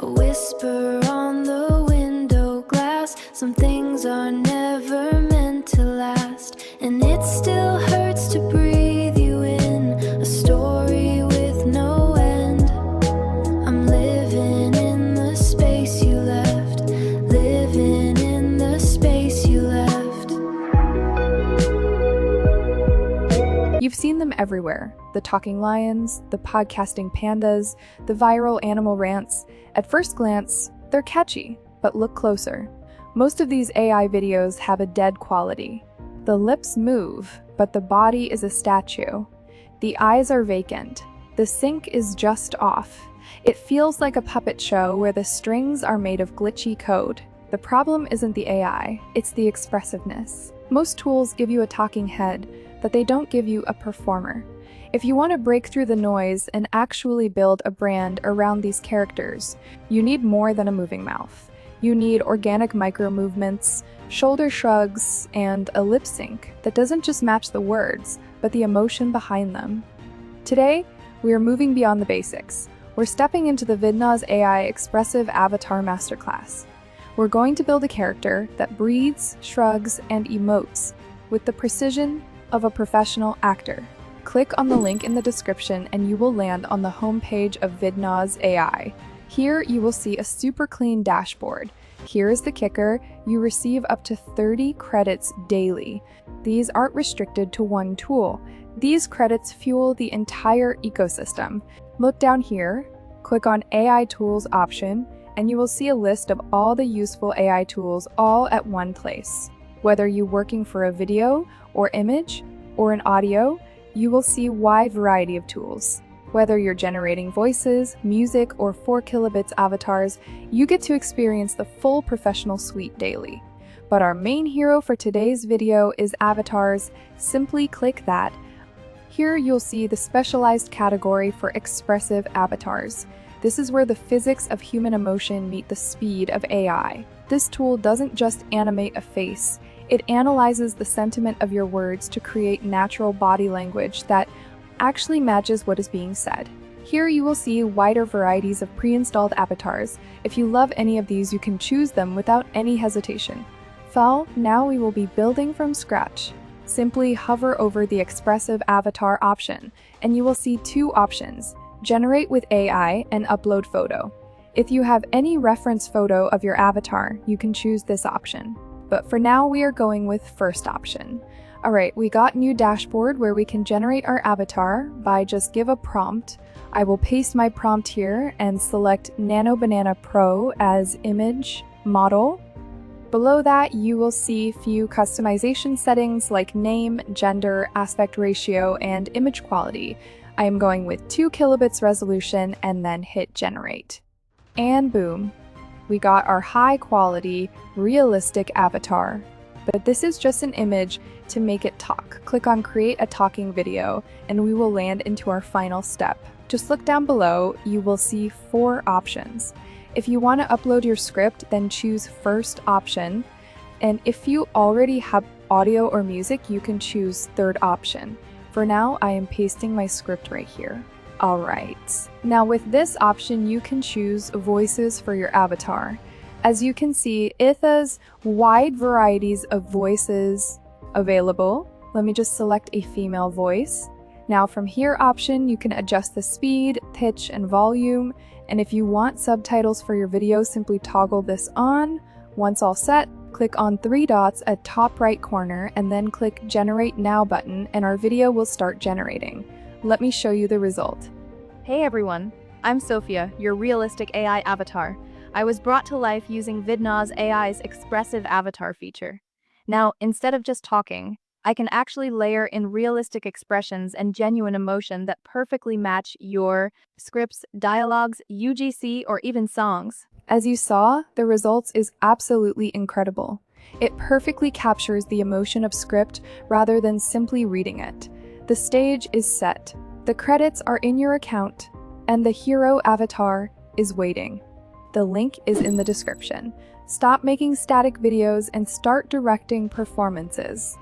A whisper on the window glass. Some things are never meant to last, and it still hurts to breathe you in. A story with no end. I'm living in the space you left. Living in the space you left. You've seen them everywhere. The talking lions, the podcasting pandas, the viral animal rants. At first glance, they're catchy, but look closer. Most of these AI videos have a dead quality. The lips move, but the body is a statue. The eyes are vacant. The sync is just off. It feels like a puppet show where the strings are made of glitchy code. The problem isn't the AI, it's the expressiveness. Most tools give you a talking head, but they don't give you a performer. If you want to break through the noise and actually build a brand around these characters, you need more than a moving mouth. You need organic micro-movements, shoulder shrugs, and a lip sync that doesn't just match the words, but the emotion behind them. Today, we are moving beyond the basics. We're stepping into the Vidnoz AI Expressive Avatar Masterclass. We're going to build a character that breathes, shrugs, and emotes with the precision of a professional actor. Click on the link in the description and you will land on the homepage of Vidnoz AI. Here you will see a super clean dashboard. Here is the kicker: you receive up to 30 credits daily. These aren't restricted to one tool. These credits fuel the entire ecosystem. Look down here, click on AI Tools option, and you will see a list of all the useful AI tools all at one place. Whether you're working for a video or image or an audio, you will see a wide variety of tools. Whether you're generating voices, music, or 4 kilobits avatars, you get to experience the full professional suite daily. But our main hero for today's video is avatars. Simply click that. Here you'll see the specialized category for expressive avatars. This is where the physics of human emotion meet the speed of AI. This tool doesn't just animate a face, it analyzes the sentiment of your words to create natural body language that actually matches what is being said. Here you will see wider varieties of pre-installed avatars. If you love any of these, you can choose them without any hesitation. Now we will be building from scratch. Simply hover over the expressive avatar option, and you will see 2 options: generate with AI and upload photo. If you have any reference photo of your avatar, you can choose this option. But for now, we are going with first option. Alright, we got new dashboard where we can generate our avatar by just give a prompt. I will paste my prompt here and select Nano Banana Pro as image model. Below that, you will see few customization settings like name, gender, aspect ratio, and image quality. I am going with 2 kilobits resolution and then hit generate. And boom, we got our high quality, realistic avatar. But this is just an image to make it talk. Click on create a talking video and we will land into our final step. Just look down below, you will see 4 options. If you want to upload your script, then choose first option. And if you already have audio or music, you can choose third option. For now, I am pasting my script right here. Alright, now with this option you can choose voices for your avatar. As you can see, it has wide varieties of voices available. Let me just select a female voice. Now from here option, you can adjust the speed, pitch, and volume. And if you want subtitles for your video, simply toggle this on. Once all set, click on 3 dots at top right corner and then click Generate Now button and our video will start generating. Let me show you the result. Hey everyone, I'm Sophia, your realistic AI avatar. I was brought to life using Vidnoz AI's Expressive Avatar feature. Now, instead of just talking, I can actually layer in realistic expressions and genuine emotion that perfectly match your scripts, dialogues, UGC, or even songs. As you saw, the results is absolutely incredible. It perfectly captures the emotion of script rather than simply reading it. The stage is set, the credits are in your account, and the hero avatar is waiting. The link is in the description. Stop making static videos and start directing performances.